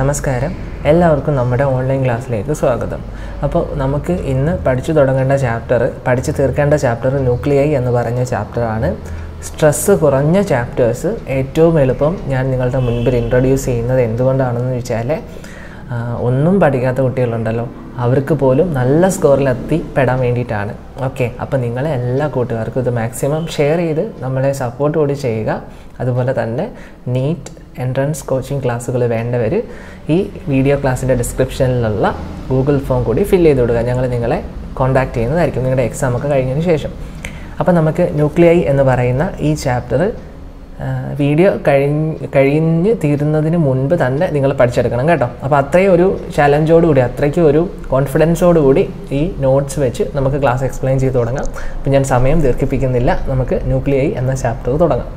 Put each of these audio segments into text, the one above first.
നമസ്കാരം, എല്ലാവർക്കും നമ്മുടെ ഓൺലൈൻ ക്ലാസ്സിലേക്ക് സ്വാഗതം. അപ്പോൾ നമുക്ക് ഇന്ന് പഠിച്ചു തീർക്കേണ്ട ചാപ്റ്റർ ന്യൂക്ലിയൈ എന്ന് പറഞ്ഞ ചാപ്റ്ററാണ്. സ്ട്രെസ്സ് കുറഞ്ഞ ചാപ്റ്റേഴ്സ് ഏറ്റവും എളുപ്പം ഞാൻ നിങ്ങളുടെ മുൻപിൽ ഇൻട്രൊഡ്യൂസ് ചെയ്യുന്നത് എന്തുകൊണ്ടാണെന്ന് വെച്ചാൽ, ഒന്നും പഠിക്കാത്ത കുട്ടികളുണ്ടല്ലോ, അവർക്ക് പോലും നല്ല സ്കോറിലെത്തിപ്പെടാൻ വേണ്ടിയിട്ടാണ്. ഓക്കെ, അപ്പോൾ നിങ്ങളെ എല്ലാ കൂട്ടുകാർക്കും ഇത് മാക്സിമം ഷെയർ ചെയ്ത് നമ്മളെ സപ്പോർട്ട് കൂടി ചെയ്യുക. അതുപോലെ തന്നെ നീറ്റ് എൻട്രൻസ് കോച്ചിങ് ക്ലാസ്സുകൾ വേണ്ടവർ ഈ വീഡിയോ ക്ലാസ്സിൻ്റെ ഡിസ്ക്രിപ്ഷനിലുള്ള ഗൂഗിൾ ഫോം കൂടി ഫില്ല് ചെയ്ത് കൊടുക്കുക. ഞങ്ങൾ നിങ്ങളെ കോൺടാക്റ്റ് ചെയ്യുന്നതായിരിക്കും നിങ്ങളുടെ എക്സാമൊക്കെ കഴിഞ്ഞതിന് ശേഷം. അപ്പോൾ നമുക്ക് ന്യൂക്ലിയൈ എന്ന് പറയുന്ന ഈ ചാപ്റ്റർ വീഡിയോ കഴിഞ്ഞ് തീരുന്നതിന് മുൻപ് തന്നെ നിങ്ങൾ പഠിച്ചെടുക്കണം കേട്ടോ. അപ്പോൾ അത്രയും ഒരു ചലഞ്ചോടുകൂടി, അത്രയ്ക്കും ഒരു കോൺഫിഡൻസോടുകൂടി ഈ നോട്ട്സ് വെച്ച് നമുക്ക് ക്ലാസ് എക്സ്പ്ലെയിൻ ചെയ്ത് തുടങ്ങാം. അപ്പോൾ ഞാൻ സമയം ദീർഘിപ്പിക്കുന്നില്ല, നമുക്ക് ന്യൂക്ലിയൈ എന്ന ചാപ്റ്റർ തുടങ്ങാം.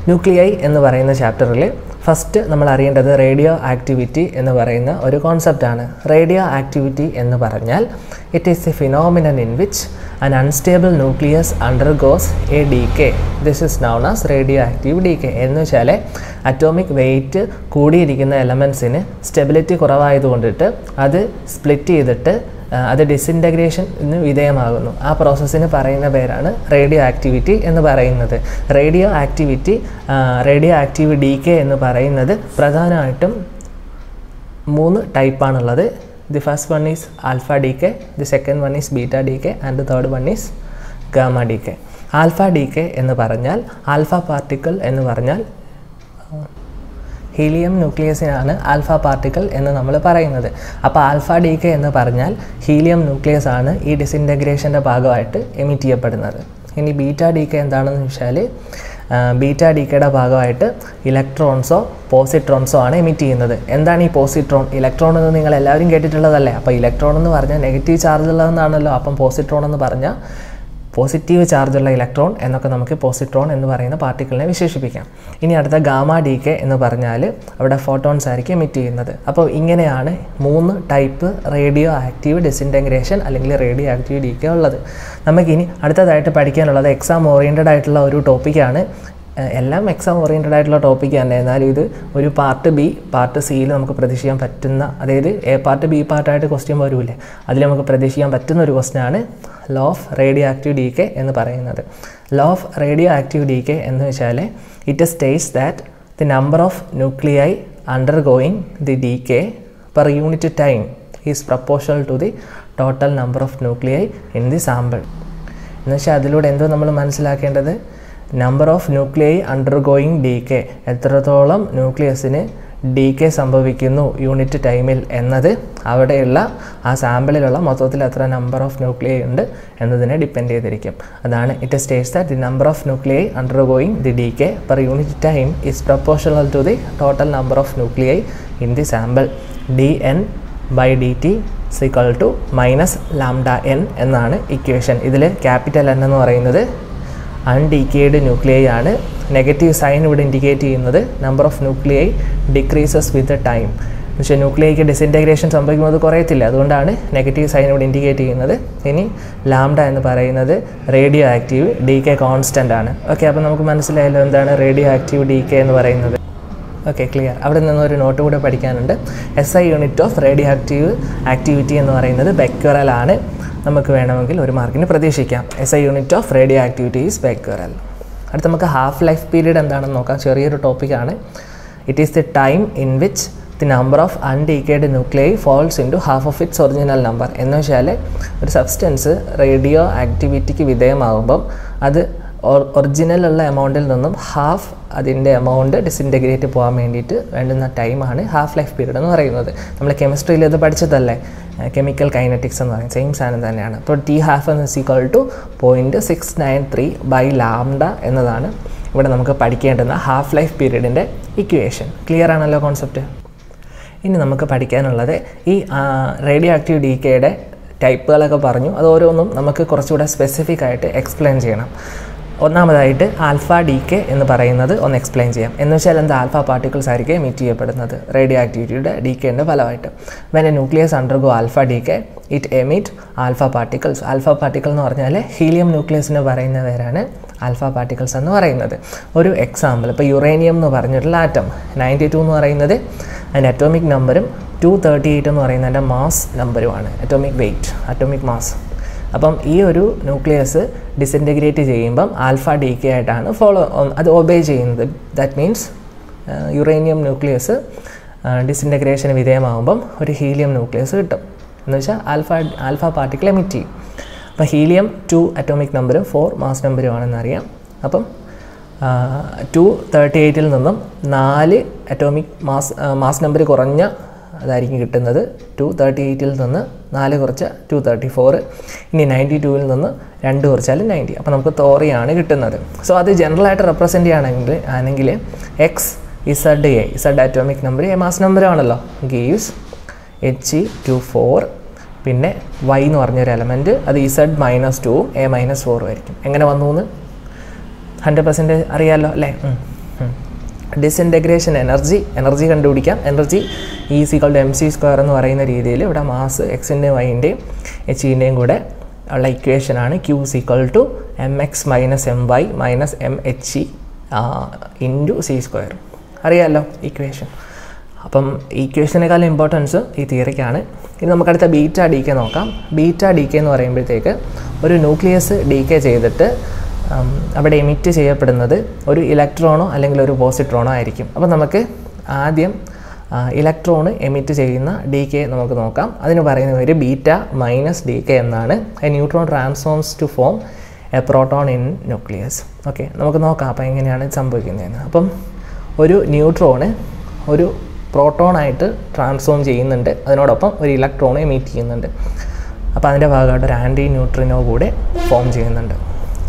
ന്യൂക്ലിയൈ എന്ന് പറയുന്ന ചാപ്റ്ററിൽ ഫസ്റ്റ് നമ്മൾ അറിയേണ്ടത് റേഡിയോ ആക്ടിവിറ്റി എന്ന് പറയുന്ന ഒരു കോൺസെപ്റ്റാണ്. റേഡിയോ ആക്ടിവിറ്റി എന്ന് പറഞ്ഞാൽ it is A phenomenon in which an unstable nucleus undergoes a decay. This is known as radioactive decay. എന്ന് വെച്ചാൽ അറ്റോമിക് വെയ്റ്റ് കൂടിയിരിക്കുന്ന എലമെൻസിന് സ്റ്റെബിലിറ്റി കുറവായതുകൊണ്ടിട്ട് അത് സ്പ്ലിറ്റ് ചെയ്തിട്ട് അത് ഡിസിൻറ്റഗ്രേഷന് വിധേയമാകുന്നു. ആ പ്രോസസ്സിന് പറയുന്ന പേരാണ് റേഡിയോ ആക്ടിവിറ്റി എന്ന് പറയുന്നത്. റേഡിയോ ആക്റ്റീവ് ഡീകേ എന്ന് പറയുന്നത് പ്രധാനമായിട്ടും 3 ടൈപ്പാണുള്ളത്. The first one is alpha decay, the second one is beta decay, and the third one is gamma decay. Alpha decay എന്ന് പറഞ്ഞാൽ, ആൽഫ പാർട്ടിക്കിൾ എന്ന് പറഞ്ഞാൽ ഹീലിയം ന്യൂക്ലിയസിനാണ് ആൽഫ പാർട്ടിക്കിൾ എന്ന് നമ്മൾ പറയുന്നത്. അപ്പോൾ ആൽഫ ഡീകേ എന്ന് പറഞ്ഞാൽ ഹീലിയം ന്യൂക്ലിയസ് ആണ് ഈ ഡിസിൻറ്റഗ്രേഷൻ്റെ ഭാഗമായിട്ട് എമിറ്റ് ചെയ്യപ്പെടുന്നത്. ഇനി ബീറ്റ ഡീകേ എന്താണെന്ന് വെച്ചാൽ, ബീറ്റ ഡീക്കയുടെ ഭാഗമായിട്ട് ഇലക്ട്രോൺസോ പോസിട്രോൺസോ ആണ് എമിറ്റ് ചെയ്യുന്നത്. എന്താണ് ഈ പോസിട്രോൺ? ഇലക്ട്രോൺ എന്ന് നിങ്ങൾ എല്ലാവരും കേട്ടിട്ടുള്ളതല്ലേ. അപ്പോൾ ഇലക്ട്രോൺ എന്ന് പറഞ്ഞാൽ നെഗറ്റീവ് ചാർജ് ഉള്ളതെന്നാണല്ലോ. അപ്പം പോസിട്രോൺ എന്ന് പറഞ്ഞാൽ പോസിറ്റീവ് ചാർജുള്ള ഇലക്ട്രോൺ എന്നൊക്കെ നമുക്ക് പോസിട്രോൺ എന്ന് പറയുന്ന പാർട്ടിക്കിളിനെ വിശേഷിപ്പിക്കാം. ഇനി അടുത്ത ഗാമ ഡീകേ എന്ന് പറഞ്ഞാൽ അവിടെ ഫോട്ടോൺസ് ആയിരിക്കും എമിറ്റ് ചെയ്യുന്നത്. അപ്പോൾ ഇങ്ങനെയാണ് 3 ടൈപ്പ് റേഡിയോ ആക്റ്റീവ് ഡിസിൻറ്റഗ്രേഷൻ അല്ലെങ്കിൽ റേഡിയോ ആക്റ്റീവ് ഡീകേ ഉള്ളത്. നമുക്കിനി അടുത്തതായിട്ട് പഠിക്കാനുള്ളത് എക്സാം ഓറിയൻറ്റഡ് ആയിട്ടുള്ള ഒരു ടോപ്പിക്കാണ്. എല്ലാം എക്സാം ഓറിയൻറ്റഡ് ആയിട്ടുള്ള ടോപ്പിക്ക് തന്നെ. എന്നാൽ ഇത് ഒരു പാർട്ട് ബി, പാർട്ട് സിയിൽ നമുക്ക് പ്രതീക്ഷിക്കാൻ പറ്റുന്ന, അതായത് എ പാർട്ട് ബി പാർട്ടായിട്ട് ക്വസ്റ്റ്യൻ വരില്ലേ, അതിൽ നമുക്ക് പ്രതീക്ഷിക്കാൻ പറ്റുന്ന ഒരു ക്വസ്റ്റ്യനാണ് law of radioactive decay എന്ന് പറയുന്നത്. Law of radioactive decay എന്ന് വെച്ചാൽ it states that the number of nuclei undergoing the decay per unit time is proportional to the total number of nuclei in the sample. എന്ന് വെച്ചാൽ അതിലൂടെ എന്തോ നമ്മൾ മനസ്സിലാക്കേണ്ടത്, number of nuclei undergoing decay, എത്രത്തോളം ന്യൂക്ലിയസിന് ഡീകേ സംഭവിക്കുന്നു യൂണിറ്റ് ടൈമിൽ എന്നത് അവിടെയുള്ള ആ സാമ്പിളിലുള്ള മൊത്തത്തിൽ എത്ര നമ്പർ ഓഫ് ന്യൂക്ലിയൈ ഉണ്ട് എന്നതിനെ ഡിപ്പെൻഡ് ചെയ്തിരിക്കും. അതാണ് it states that the number of nuclei undergoing the decay per unit time is proportional to the total number of nuclei in the sample. dN/dt -λN എന്നാണ് ഇക്വേഷൻ. ഇതിൽ capital N എന്ന് പറയുന്നത് undecayed nuclei ആണ്. Negative sign ഇവിടെ indicate ചെയ്യുന്നത് number of nuclei decreases with time. എന്ന് വെച്ചാൽ ന്യൂക്ലിയൈക്ക് disintegration സംഭവിക്കുന്നത് കുറയത്തില്ല, അതുകൊണ്ടാണ് നെഗറ്റീവ് സൈൻ ഇവിടെ ഇൻഡിക്കേറ്റ് ചെയ്യുന്നത്. ഇനി ലാംഡ എന്ന് പറയുന്നത് റേഡിയോ ആക്റ്റീവ് ഡീകേ കോൺസ്റ്റൻ്റ് ആണ്. ഓക്കെ, അപ്പോൾ നമുക്ക് മനസ്സിലായല്ലോ എന്താണ് റേഡിയോ ആക്റ്റീവ് ഡീകേ എന്ന് പറയുന്നത്. Okay, clear. അവിടെ നിന്നൊരു നോട്ട് കൂടെ പഠിക്കാനുണ്ട്. SI unit of radio active activity എന്ന് പറയുന്നത് ബെക്വറൽ ആണ്. നമുക്ക് വേണമെങ്കിൽ ഒരു മാർക്കിന് പ്രതീക്ഷിക്കാം. SI unit of radioactivity is becquerel. അടുത്ത് നമുക്ക് ഹാഫ് ലൈഫ് പീരീഡ് എന്താണെന്ന് നോക്കാം. ചെറിയൊരു ടോപ്പിക്കാണ്. It is the time in which the number of undecayed nuclei falls into half of its original number. എന്ന് വെച്ചാൽ ഒരു സബ്സ്റ്റൻസ് റേഡിയോ ആക്ടിവിറ്റിക്ക് വിധേയമാകുമ്പം അത് ഒറിജിനലുള്ള എമൗണ്ടിൽ നിന്നും ഹാഫ് അതിൻ്റെ എമൗണ്ട് ഡിസിൻറ്റഗ്രേറ്റ് പോകാൻ വേണ്ടിയിട്ട് വേണ്ടുന്ന ടൈമാണ് ഹാഫ് ലൈഫ് പീരീഡ് എന്ന് പറയുന്നത്. നമ്മൾ കെമിസ്ട്രിയിൽ ഇത് പഠിച്ചതല്ലേ, കെമിക്കൽ കൈനറ്റിക്സ് എന്ന് പറയും, സെയിം സാധനം തന്നെയാണ്. അപ്പോൾ T12 = 0.693/λ എന്നതാണ് ഇവിടെ നമുക്ക് പഠിക്കേണ്ടുന്ന ഹാഫ് ലൈഫ് പീരീഡിൻ്റെ ഇക്വേഷൻ. ക്ലിയർ ആണല്ലോ കോൺസെപ്റ്റ്? ഇനി നമുക്ക് പഠിക്കാനുള്ളത് ഈ റേഡിയോ ആക്റ്റീവ് ഡീകേയുടെ ടൈപ്പുകളൊക്കെ പറഞ്ഞു. അത് ഓരോന്നും നമുക്ക് കുറച്ചുകൂടെ സ്പെസിഫിക് ആയിട്ട് എക്സ്പ്ലെയിൻ ചെയ്യണം. ഒന്നാമതായിട്ട് ആൽഫ ഡി കെ എന്ന് പറയുന്നത് ഒന്ന് എക്സ്പ്ലെയിൻ ചെയ്യാം. എന്ന് വെച്ചാൽ എന്താ, ആൽഫ പാർട്ടിക്കിൾസ് ആയിരിക്കും എമിറ്റ് ചെയ്യപ്പെടുന്നത് റേഡിയോ ആക്ടിവിറ്റിയുടെ ഡി കെൻ്റെ ഫലമായിട്ട്. When A nucleus undergo alpha D K it emit alpha particles. Alpha particle എന്ന് പറഞ്ഞാൽ ഹീലിയം ന്യൂക്ലിയസിന് പറയുന്ന പേരാണ് ആൽഫ പാർട്ടിക്കിൾസ് എന്ന് പറയുന്നത്. ഒരു എക്സാമ്പിൾ, ഇപ്പോൾ യുറേനിയം എന്ന് പറഞ്ഞിട്ടുള്ള ആറ്റം 92 എന്ന് പറയുന്നത് അതിൻ്റെ അറ്റോമിക് നമ്പറും 238 എന്ന് പറയുന്നതിൻ്റെ മാസ് നമ്പറുമാണ്, അറ്റോമിക് വെയ്റ്റ്, അറ്റോമിക് മാസ്. അപ്പം ഈ ഒരു ന്യൂക്ലിയസ് ഡിസിൻറ്റഗ്രേറ്റ് ചെയ്യുമ്പം ആൽഫ ഡി കെ ആയിട്ടാണ് അത് ഒബേ ചെയ്യുന്നത്. ദാറ്റ് മീൻസ് യുറേനിയം ന്യൂക്ലിയസ് ഡിസിൻറ്റഗ്രേഷന് വിധേയമാകുമ്പം ഒരു ഹീലിയം ന്യൂക്ലിയസ് കിട്ടും. എന്ന് വെച്ചാൽ ആൽഫ പാർട്ടിക്കിൾ എമിറ്റ് ചെയ്യും. അപ്പോൾ ഹീലിയം 2 അറ്റോമിക് നമ്പറും 4 മാസ് നമ്പറുമാണെന്നറിയാം. അപ്പം 238 നിന്നും 4 അറ്റോമിക് മാസ് നമ്പർ കുറഞ്ഞ അതായിരിക്കും കിട്ടുന്നത്. 238 നിന്ന് 4 കുറച്ച് 234. ഇനി 92 നിന്ന് 2 കുറച്ചാൽ 90. അപ്പോൾ നമുക്ക് തോറിയാണ് കിട്ടുന്നത്. സോ അത് ജനറലായിട്ട് റെപ്രസെൻറ്റ് ചെയ്യുകയാണെങ്കിൽ X Z A, Z atomic number A mass നമ്പറാണല്ലോ, ഗീവ്സ് He24. പിന്നെ വൈ എന്ന് പറഞ്ഞൊരു എലമെൻറ്റ് അത് ഇസഡ് -2 എ -4 ആയിരിക്കും. എങ്ങനെ വന്നു എന്ന് 100% അറിയാമല്ലോ അല്ലേ? ഡിസിൻറ്റഗ്രേഷൻ എനർജി കണ്ടുപിടിക്കാം. എനർജി E=mc² എന്ന് പറയുന്ന രീതിയിൽ ഇവിടെ മാസ് എക്സിൻ്റെയും വൈൻ്റെയും എച്ചിൻ്റെയും കൂടെ ഉള്ള ഇക്വേഷനാണ് Q=mx - my - mhe × c². അറിയാമല്ലോ ഇക്വേഷൻ. അപ്പം ഇക്വേഷനേക്കാൾ ഇമ്പോർട്ടൻസ് ഈ തിയറിക്കാണ്. ഇനി നമുക്കടുത്ത ബീറ്റ ഡി കെ നോക്കാം. ബീറ്റ ഡി കെ എന്ന് പറയുമ്പോഴത്തേക്ക് ഒരു ന്യൂക്ലിയസ് ഡി കെ ചെയ്തിട്ട് അവിടെ എമിറ്റ് ചെയ്യപ്പെടുന്നത് ഒരു ഇലക്ട്രോണോ അല്ലെങ്കിൽ ഒരു പോസിട്രോണോ ആയിരിക്കും. അപ്പോൾ നമുക്ക് ആദ്യം ഇലക്ട്രോണ് എമിറ്റ് ചെയ്യുന്ന ഡി കെ നമുക്ക് നോക്കാം. അതിന് പറയുന്ന പേര് ബീറ്റ മൈനസ് ഡി കെ എന്നാണ്. A neutron transforms to form a proton in nucleus. Okay, നമുക്ക് നോക്കാം അപ്പോൾ എങ്ങനെയാണ് സംഭവിക്കുന്നതെന്ന്. അപ്പം ഒരു ന്യൂട്രോണ് ഒരു പ്രോട്ടോണായിട്ട് ട്രാൻസ്ഫോം ചെയ്യുന്നുണ്ട്, അതിനോടൊപ്പം ഒരു ഇലക്ട്രോൺ എമിറ്റ് ചെയ്യുന്നുണ്ട്. അപ്പോൾ അതിൻ്റെ ഭാഗമായിട്ട് ഒരു ആൻറ്റി ന്യൂട്രിനോ കൂടെ ഫോം ചെയ്യുന്നുണ്ട്.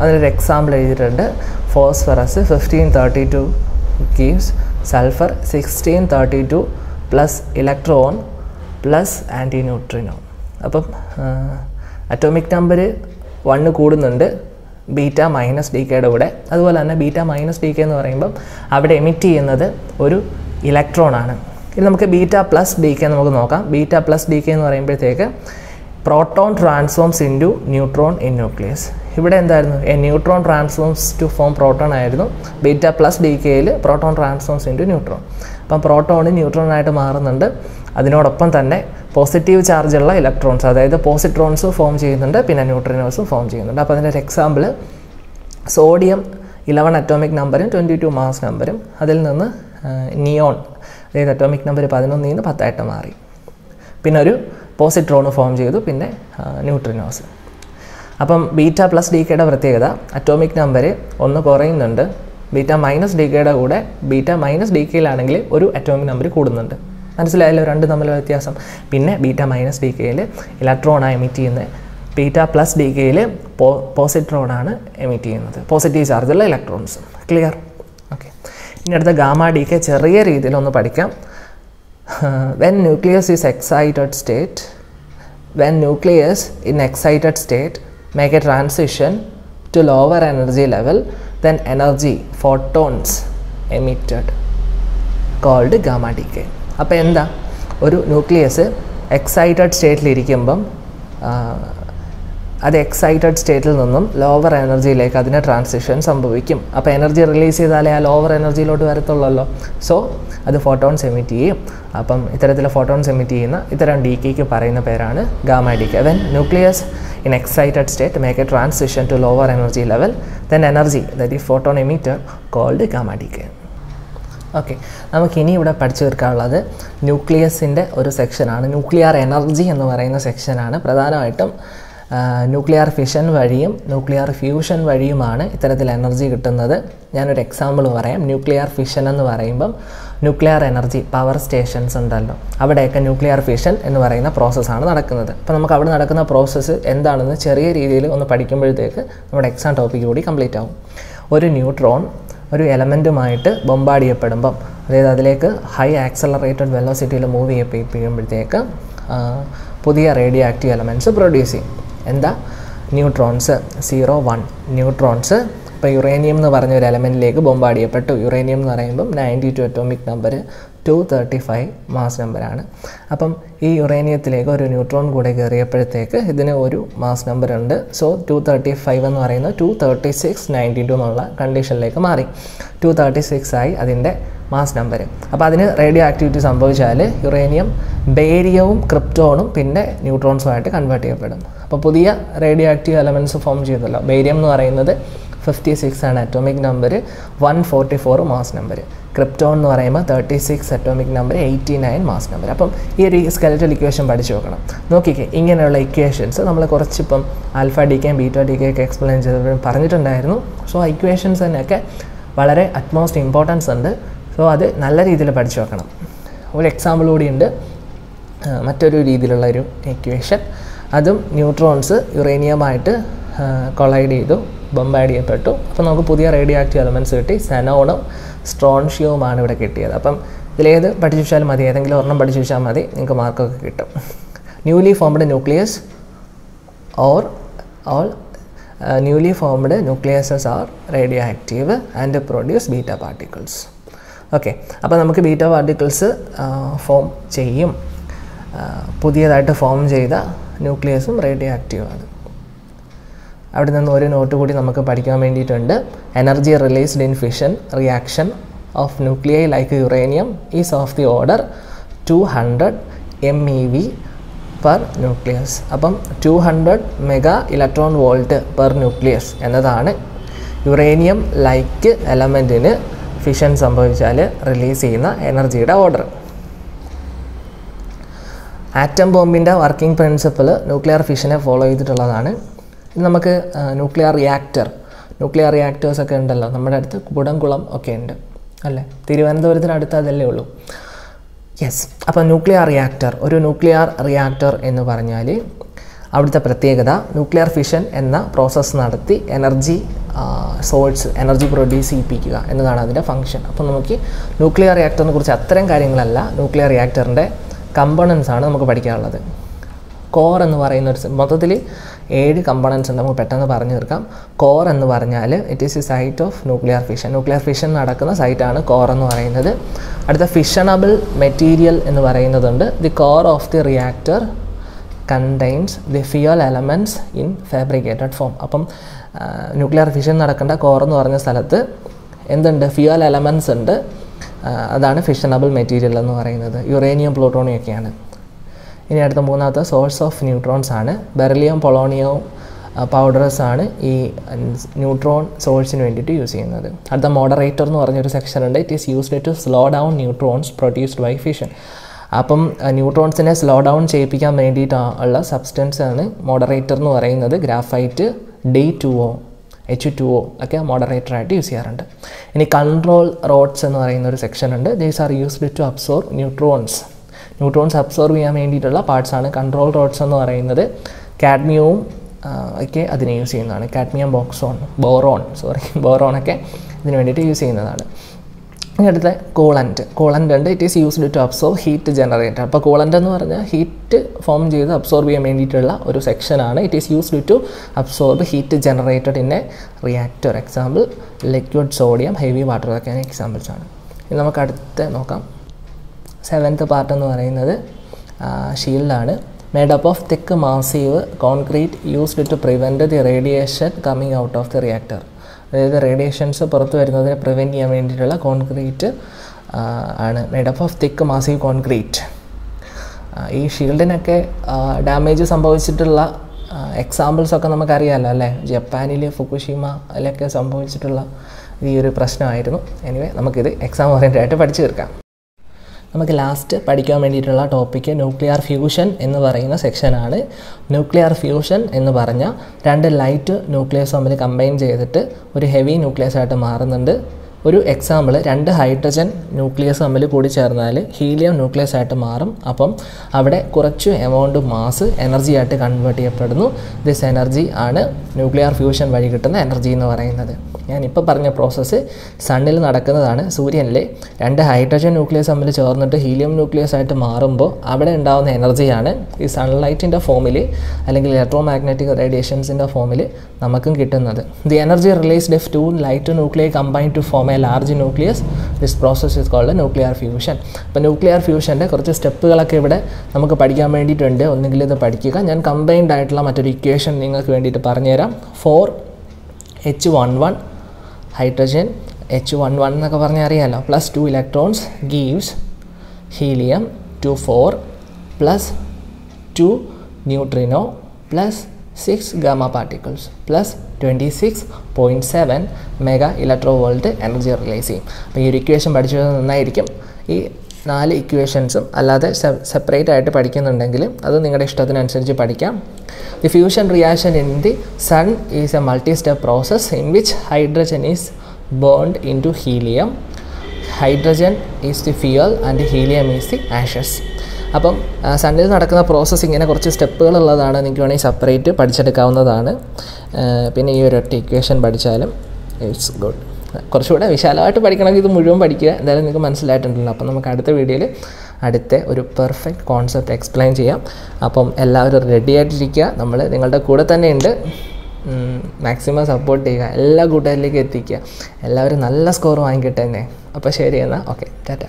അതിനൊരു എക്സാമ്പിൾ എഴുതിയിട്ടുണ്ട്. Phosphorus 1532 gives sulphur 1632 plus electron plus antineutrino. അപ്പം അറ്റോമിക് നമ്പർ 1 കൂടുന്നുണ്ട് ബീറ്റ മൈനസ് ഡി കെയുടെ കൂടെ. അതുപോലെ തന്നെ ബീറ്റ മൈനസ് ഡി കെ എന്ന് പറയുമ്പം അവിടെ എമിറ്റ് ചെയ്യുന്നത് ഒരു ഇലക്ട്രോൺ ആണ്. ഇനി നമുക്ക് ബീറ്റ പ്ലസ് ഡി കെ നമുക്ക് നോക്കാം. ബീറ്റ പ്ലസ് ഡി കെ എന്ന് പറയുമ്പോഴത്തേക്ക് proton transforms into neutron in nucleus. ഇവിടെ എന്തായിരുന്നു, a neutron transforms to form proton ആയിരുന്നു. ബീറ്റ പ്ലസ് ഡി കെയിൽ പ്രോട്ടോൺ ട്രാൻസ്ഫോംസ് ഇൻറ്റു ന്യൂട്രോൺ. അപ്പം പ്രോട്ടോൺ ന്യൂട്രോണായിട്ട് മാറുന്നുണ്ട്. അതിനോടൊപ്പം തന്നെ പോസിറ്റീവ് ചാർജുള്ള ഇലക്ട്രോൺസ്, അതായത് പോസിട്രോൺസ് ഫോം ചെയ്യുന്നുണ്ട്, പിന്നെ ന്യൂട്രിനോസും ഫോം ചെയ്യുന്നുണ്ട്. അപ്പോൾ അതിൻ്റെ ഒരു എക്സാമ്പിൾ സോഡിയം 11 അറ്റോമിക് നമ്പറും 22 മാസ് നമ്പറും, അതിൽ നിന്ന് നിയോൺ അതായത് അറ്റോമിക് നമ്പർ 11 നിന്ന് 10 മാറി. പിന്നെ ഒരു പോസിട്രോണ് ഫോം ചെയ്തു, പിന്നെ ന്യൂട്രിനോസ്. അപ്പം ബീറ്റ പ്ലസ് ഡി കെയുടെ പ്രത്യേകത അറ്റോമിക് നമ്പർ 1 കുറയുന്നുണ്ട്. ബീറ്റ മൈനസ് ഡി കെയുടെ കൂടെ ബീറ്റ മൈനസ് ഡി കെയിലാണെങ്കിൽ ഒരു അറ്റോമിക് നമ്പർ കൂടുന്നുണ്ട്. മനസ്സിലായല്ലോ രണ്ട് തമ്മിലുള്ള വ്യത്യാസം. പിന്നെ ബീറ്റ മൈനസ് ഡി കെയിൽ ഇലക്ട്രോണാണ് എമിറ്റ് ചെയ്യുന്നത്. ബീറ്റ പ്ലസ് ഡി കെയിൽ പോസിട്രോണാണ് എമിറ്റ് ചെയ്യുന്നത്, പോസിറ്റീവ് ചാർജുള്ള ഇലക്ട്രോൺസ്. ക്ലിയർ? ഓക്കെ. ഇനി അടുത്ത ഗാമ ഡി കെ ചെറിയ രീതിയിലൊന്ന് പഠിക്കാം. when nucleus is excited state make a transition to lower energy level, then energy photons emitted called gamma decay. അപ്പോൾ എന്താ, ഒരു ന്യൂക്ലിയസ് എക്സൈറ്റഡ് സ്റ്റേറ്റിലിരിക്കുമ്പം അത് എക്സൈറ്റഡ് സ്റ്റേറ്റിൽ നിന്നും ലോവർ എനർജിയിലേക്ക് അതിന് ട്രാൻസിഷൻ സംഭവിക്കും. അപ്പോൾ എനർജി റിലീസ് ചെയ്താലേ ആ ലോവർ എനർജിയിലോട്ട് വരത്തുള്ളല്ലോ. സോ അത് ഫോട്ടോൺസ് എമിറ്റ് ചെയ്യും. അപ്പം ഇത്തരത്തിൽ ഫോട്ടോൺസ് എമിറ്റ് ചെയ്യുന്ന ഇത്തരം ഡി കെക്ക് പറയുന്ന പേരാണ് gamma D K. When nucleus in excited state make a transition to lower energy level, then energy that is photon emitter called gamma decay. Okay, നമുക്കിനി ഇവിടെ പഠിച്ചു തീർക്കാനുള്ളത് ന്യൂക്ലിയസിൻ്റെ ഒരു സെക്ഷനാണ്. ന്യൂക്ലിയർ എനർജി എന്ന് പറയുന്ന സെക്ഷനാണ്. പ്രധാനമായിട്ടും ന്യൂക്ലിയർ ഫിഷൻ വഴിയും ന്യൂക്ലിയർ ഫ്യൂഷൻ വഴിയുമാണ് ഇത്തരത്തിൽ എനർജി കിട്ടുന്നത്. ഞാനൊരു എക്സാമ്പിൾ പറയാം. ന്യൂക്ലിയർ ഫിഷൻ എന്ന് പറയുമ്പം ന്യൂക്ലിയർ എനർജി പവർ സ്റ്റേഷൻസ് ഉണ്ടല്ലോ, അവിടെയൊക്കെ ന്യൂക്ലിയർ ഫിഷൻ എന്ന് പറയുന്ന പ്രോസസ്സാണ് നടക്കുന്നത്. അപ്പോൾ നമുക്ക് അവിടെ നടക്കുന്ന പ്രോസസ്സ് എന്താണെന്ന് ചെറിയ രീതിയിൽ ഒന്ന് പഠിക്കുമ്പോഴത്തേക്ക് നമ്മുടെ എക്സാം ടോപ്പിക് കൂടി കംപ്ലീറ്റ് ആവും. ഒരു ന്യൂട്രോൺ ഒരു എലമെൻറ്റുമായിട്ട് ബൊമ്പാർഡ് ചെയ്യപ്പെടുമ്പം, അതായത് അതിലേക്ക് ഹൈ ആക്സലറേറ്റഡ് വെലോസിറ്റിയിൽ മൂവ് ചെയ്യുമ്പോഴത്തേക്ക് പുതിയ റേഡിയോ ആക്റ്റീവ് എലമെൻറ്റ്സ് പ്രൊഡ്യൂസ് ചെയ്യും. എന്താ, ന്യൂട്രോൺസ് 0, 1 ന്യൂട്രോൺസ് ഇപ്പോൾ യുറേനിയം എന്ന് പറഞ്ഞ ഒരു എലമെൻറ്റിലേക്ക് ബോംബാർഡ് ചെയ്യപ്പെട്ടു. യുറേനിയം എന്ന് പറയുമ്പം 92 അറ്റോമിക് നമ്പർ, 235 മാസ് നമ്പറാണ്. അപ്പം ഈ യുറേനിയത്തിലേക്ക് ഒരു ന്യൂട്രോൺ കൂടെ കയറിയപ്പോഴത്തേക്ക് ഇതിന് ഒരു മാസ് നമ്പർ ഉണ്ട്. സോ 235 എന്ന് പറയുന്നത് 23692 എന്നുള്ള കണ്ടീഷനിലേക്ക് മാറി. 236 ആയി അതിൻ്റെ മാസ് നമ്പർ. അപ്പോൾ അതിന് റേഡിയോ ആക്ടിവിറ്റി സംഭവിച്ചാൽ യുറേനിയം ബേരിയവും ക്രിപ്റ്റോണും പിന്നെ ന്യൂട്രോൺസുമായിട്ട് കൺവേർട്ട് ചെയ്യപ്പെടും. അപ്പോൾ പുതിയ റേഡിയോ ആക്റ്റീവ് എലമെൻറ്റ്സ് ഫോം ചെയ്തല്ലോ. ബേരിയം എന്ന് പറയുന്നത് 56 ആണ് atomic number, 144 mass number. Krypton എന്ന് പറയുമ്പോൾ 36 അറ്റോമിക് നമ്പർ, 89 മാസ് നമ്പർ. അപ്പം ഈ ഒരു സ്കെലറ്റൽ ഇക്വേഷൻ പഠിച്ചു നോക്കണം. നോക്കിക്കേ, ഇങ്ങനെയുള്ള ഇക്വേഷൻസ് നമ്മൾ കുറച്ചിപ്പം ആൽഫ ഡി കെയും ബീറ്റ ഡി കെ ഒക്കെ എക്സ്പ്ലെയിൻ ചെയ്തപ്പോഴും പറഞ്ഞിട്ടുണ്ടായിരുന്നു. സോ ആ ഇക്വേഷൻസ് തന്നെയൊക്കെ വളരെ അറ്റ്മോസ്റ്റ് ഇമ്പോർട്ടൻസ് ഉണ്ട്. സോ അത് നല്ല രീതിയിൽ പഠിച്ചു വെക്കണം. ഒരു എക്സാമ്പിൾ കൂടിയുണ്ട്, മറ്റൊരു രീതിയിലുള്ള ഒരു ഇക്വേഷൻ. അതും ന്യൂട്രോൺസ് യുറേനിയമായിട്ട് കൊളൈഡ് ചെയ്തു, ബോംബാർഡ് ചെയ്യപ്പെട്ടു. അപ്പോൾ നമുക്ക് പുതിയ റേഡിയോ ആക്റ്റീവ് എലമെൻറ്റ്സ് കിട്ടി. സെനോണും സ്ട്രോൺഷ്യവുമാണ് ഇവിടെ കിട്ടിയത്. അപ്പം ഇതിലേത് പഠിച്ചു വെച്ചാൽ മതി, ഏതെങ്കിലും ഒരെണ്ണം പഠിച്ചു വെച്ചാൽ മതി, നിങ്ങൾക്ക് മാർക്കൊക്കെ കിട്ടും. Newly formed nucleus or all newly formed nucleuses are radioactive and produce beta particles. Okay, അപ്പോൾ നമുക്ക് ബീറ്റ പാർട്ടിക്കിൾസ് ഫോം ചെയ്യും. പുതിയതായിട്ട് ഫോം ചെയ്ത ന്യൂക്ലിയസും റേഡിയോ ആക്റ്റീവാണ്. അവിടെ നിന്ന് ഒരു നോട്ട് കൂടി നമുക്ക് പഠിക്കാൻ വേണ്ടിയിട്ടുണ്ട്. Energy released in fission reaction of nuclei like uranium is of the order 200 MeV per nucleus. അപ്പം 200 mega electron volt per nucleus എന്നതാണ് യുറേനിയം ലൈക്ക് എലമെൻറ്റിന് ഫിഷൻ സംഭവിച്ചാൽ റിലീസ് ചെയ്യുന്ന എനർജിയുടെ ഓർഡർ. ആറ്റം ബോംബിൻ്റെ വർക്കിംഗ് പ്രിൻസിപ്പിൾ ന്യൂക്ലിയർ ഫിഷനെ ഫോളോ ചെയ്തിട്ടുള്ളതാണ്. ഇത് നമുക്ക് ന്യൂക്ലിയർ റിയാക്ടേഴ്സൊക്കെ ഉണ്ടല്ലോ നമ്മുടെ അടുത്ത്, കൂടംകുളം ഒക്കെ ഉണ്ട് അല്ലേ, തിരുവനന്തപുരത്തിനടുത്ത് അതല്ലേ ഉള്ളൂ. യെസ്, അപ്പോൾ ഒരു ന്യൂക്ലിയർ റിയാക്ടർ എന്ന് പറഞ്ഞാൽ അവിടുത്തെ പ്രത്യേകത ന്യൂക്ലിയർ ഫിഷൻ എന്ന പ്രോസസ്സ് നടത്തി എനർജി പ്രൊഡ്യൂസ് ചെയ്യിപ്പിക്കുക എന്നതാണ് അതിൻ്റെ ഫംഗ്ഷൻ. അപ്പോൾ നമുക്ക് ന്യൂക്ലിയർ റിയാക്ടറിനെ കുറിച്ച് അത്തരം കാര്യങ്ങളല്ല, ന്യൂക്ലിയർ റിയാക്ടറിൻ്റെ കമ്പോണൻസ് ആണ് നമുക്ക് പഠിക്കാനുള്ളത്. കോർ എന്ന് പറയുന്ന ഒരു മൊത്തത്തിൽ 7 കമ്പോണൻസ് ഉണ്ട്, നമുക്ക് പെട്ടെന്ന് പറഞ്ഞു തീർക്കാം. കോർ എന്ന് പറഞ്ഞാൽ it is a site of nuclear fission നടക്കുന്ന സൈറ്റാണ് കോർ എന്ന് പറയുന്നത്. അടുത്ത ഫിഷണബിൾ മെറ്റീരിയൽ എന്ന് പറയുന്നതുണ്ട്. The core of the reactor contains the fuel elements in fabricated form. അപ്പം ന്യൂക്ലിയർ ഫിഷൻ നടക്കേണ്ട കോർ എന്ന് പറഞ്ഞ സ്ഥലത്ത് എന്തുണ്ട്, ഫ്യൂവൽ എലമെൻറ്റ്സ് ഉണ്ട്. അതാണ് ഫിഷണബിൾ മെറ്റീരിയൽ എന്ന് പറയുന്നത്. യുറേനിയം പ്ലൂട്ടോണിയം ഒക്കെയാണ്. ഇനി അടുത്ത മൂന്നാമത്തെ സോഴ്സ് ഓഫ് ന്യൂട്രോൺസ് ആണ്. ബെറിലിയം പൊളോണിയവും പൗഡേഴ്സ് ആണ് ഈ ന്യൂട്രോൺ സോഴ്സിന് വേണ്ടിയിട്ട് യൂസ് ചെയ്യുന്നത്. അടുത്ത മോഡറേറ്റർ എന്ന് പറഞ്ഞൊരു സെക്ഷൻ ഉണ്ട്. It is used to slow down neutrons produced by fission. അപ്പം ന്യൂട്രോൺസിനെ സ്ലോ ഡൗൺ ചെയ്യിപ്പിക്കാൻ വേണ്ടിയിട്ടുള്ള സബ്സ്റ്റൻസ് ആണ് മോഡറേറ്റർ എന്ന് പറയുന്നത്. ഗ്രാഫൈറ്റ്, D2O, H2O ഒക്കെ മോഡറേറ്ററായിട്ട് യൂസ് ചെയ്യാറുണ്ട്. ഇനി കൺട്രോൾ റോഡ്സ് എന്ന് പറയുന്ന ഒരു സെക്ഷൻ ഉണ്ട്. These are used to absorb neutrons absorb ചെയ്യാൻ വേണ്ടിയിട്ടുള്ള പാർട്സാണ് കൺട്രോൾ റോഡ്സ് എന്ന് പറയുന്നത്. കാഡ്മിയവും ഒക്കെ അതിനെ യൂസ് ചെയ്യുന്നതാണ്. കാഡ്മിയം ബോറോൺ ഒക്കെ ഇതിന് വേണ്ടിയിട്ട് യൂസ് ചെയ്യുന്നതാണ്. ഇനി അടുത്ത കൂളൻ്റ് ഉണ്ട്. It is used to absorb heat generator. അപ്പോൾ കൂളൻ്റ് എന്ന് പറഞ്ഞാൽ ഹീറ്റ് ഫോം ചെയ്ത് അബ്സോർബ് ചെയ്യാൻ വേണ്ടിയിട്ടുള്ള ഒരു സെക്ഷനാണ്. It is used to absorb heat generated in a reactor. Example liquid sodium, heavy water ഒക്കെയാണ് എക്സാമ്പിൾസാണ്. ഇനി നമുക്ക് അടുത്ത് നോക്കാം. 7th പാർട്ട് എന്ന് പറയുന്നത് ഷീൽഡാണ്. Made up of thick massive concrete used to prevent the radiation coming out of the reactor. അതായത് റേഡിയേഷൻസ് പുറത്ത് വരുന്നതിനെ പ്രിവെൻറ്റ് ചെയ്യാൻ വേണ്ടിയിട്ടുള്ള കോൺക്രീറ്റ് ആണ് made up of thick massive concrete. ഈ ഷീൽഡിനൊക്കെ ഡാമേജ് സംഭവിച്ചിട്ടുള്ള എക്സാമ്പിൾസൊക്കെ നമുക്കറിയാമല്ലോ അല്ലേ. ജപ്പാനിൽ ഫുകുഷിമ അതിലൊക്കെ സംഭവിച്ചിട്ടുള്ള ഈ ഒരു പ്രശ്നമായിരുന്നു. എനിവേ നമുക്കിത് എക്സാം ഓറിയൻറ്റഡായിട്ട് പഠിച്ചു തീർക്കാം. നമുക്ക് ലാസ്റ്റ് പഠിക്കാൻ വേണ്ടിയിട്ടുള്ള ടോപ്പിക്ക് ന്യൂക്ലിയർ ഫ്യൂഷൻ എന്ന് പറയുന്ന സെക്ഷനാണ്. ന്യൂക്ലിയർ ഫ്യൂഷൻ എന്ന് പറഞ്ഞാൽ 2 ലൈറ്റ് ന്യൂക്ലിയസ് തമ്മിൽ കമ്പൈൻ ചെയ്തിട്ട് ഒരു ഹെവി ന്യൂക്ലിയസ് ആയിട്ട് മാറുന്നുണ്ട്. ഒരു എക്സാമ്പിൾ, 2 ഹൈഡ്രജൻ ന്യൂക്ലിയസ് തമ്മിൽ കൂടി ചേർന്നാൽ ഹീലിയം ന്യൂക്ലിയസ് ആയിട്ട് മാറും. അപ്പം അവിടെ കുറച്ച് എമൗണ്ട് മാസ് എനർജി ആയിട്ട് കൺവേർട്ട് ചെയ്യപ്പെടുന്നു. ദിസ് എനർജി ആണ് ന്യൂക്ലിയർ ഫ്യൂഷൻ വഴി കിട്ടുന്ന എനർജി എന്ന് പറയുന്നത്. ഞാനിപ്പോൾ പറഞ്ഞ പ്രോസസ്സ് സണ്ണിൽ നടക്കുന്നതാണ്. സൂര്യനിലെ 2 ഹൈഡ്രജൻ ന്യൂക്ലിയസ് തമ്മിൽ ചേർന്നിട്ട് ഹീലിയം ന്യൂക്ലിയസ് ആയിട്ട് മാറുമ്പോൾ അവിടെ ഉണ്ടാകുന്ന എനർജിയാണ് ഈ സൺലൈറ്റിൻ്റെ ഫോമിൽ അല്ലെങ്കിൽ ഇലക്ട്രോ മാഗ്നറ്റിക് റേഡിയേഷൻസിൻ്റെ ഫോമിൽ നമുക്കും കിട്ടുന്നത്. The energy released if 2 light nuclei combine to form a large nucleus. This process is called nuclear fusion. അപ്പോൾ ന്യൂക്ലിയർ ഫ്യൂഷൻ്റെ കുറച്ച് സ്റ്റെപ്പുകളൊക്കെ ഇവിടെ നമുക്ക് പഠിക്കാൻ വേണ്ടിയിട്ടുണ്ട്. ഒന്നുകിൽ ഇത് പഠിക്കുക. ഞാൻ കമ്പൈൻഡ് ആയിട്ടുള്ള മറ്റൊരു ഇക്വേഷൻ നിങ്ങൾക്ക് വേണ്ടിയിട്ട് പറഞ്ഞുതരാം. 4H11 ഹൈഡ്രജൻ H11 എന്നൊക്കെ പറഞ്ഞാൽ അറിയാമല്ലോ, plus 2 electrons gives helium 24 plus 2 neutrino plus 6 gamma particles plus 26.7 mega electro volt energy release ചെയ്യും. അപ്പോൾ ഈ ഒരു ഇക്വേഷൻ പഠിച്ചത് നന്നായിരിക്കും. ഈ 4 ഇക്വേഷൻസും അല്ലാതെ സെപ്പറേറ്റ് ആയിട്ട് പഠിക്കുന്നുണ്ടെങ്കിൽ അത് നിങ്ങളുടെ ഇഷ്ടത്തിനനുസരിച്ച് പഠിക്കാം. The fusion reaction in the sun is a multi step process in which hydrogen is burned into helium. Hydrogen is the fuel and helium is the ashes. അപ്പം സണ്ണിൽ നടക്കുന്ന പ്രോസസ്സ് ഇങ്ങനെ കുറച്ച് സ്റ്റെപ്പുകളുള്ളതാണ്. നിങ്ങൾക്ക് വേണമെങ്കിൽ സെപ്പറേറ്റ് പഠിച്ചെടുക്കാവുന്നതാണ്. പിന്നെ ഈ ഒരു ഒറ്റ ഇക്വേഷൻ പഠിച്ചാലും ഇറ്റ്സ് ഗുഡ്. കുറച്ചുകൂടെ വിശാലമായിട്ട് പഠിക്കണമെങ്കിൽ ഇത് മുഴുവൻ പഠിക്കുക. എന്തായാലും നിങ്ങൾക്ക് മനസ്സിലായിട്ടുണ്ടല്ലോ. അപ്പം നമുക്ക് അടുത്ത വീഡിയോയിൽ അടുത്ത ഒരു പെർഫെക്റ്റ് കോൺസെപ്റ്റ് എക്സ്പ്ലെയിൻ ചെയ്യാം. അപ്പം എല്ലാവരും റെഡി ആയിട്ടിരിക്കുക. നമ്മൾ നിങ്ങളുടെ കൂടെ തന്നെ ഉണ്ട്. മാക്സിമം സപ്പോർട്ട് ചെയ്യുക, എല്ലാ കൂട്ടുകാരിലേക്ക് എത്തിക്കുക. എല്ലാവരും നല്ല സ്കോർ വാങ്ങിക്കട്ടെ തന്നെ. അപ്പോൾ ശരി എന്നാൽ ഓക്കെ, ടാറ്റ.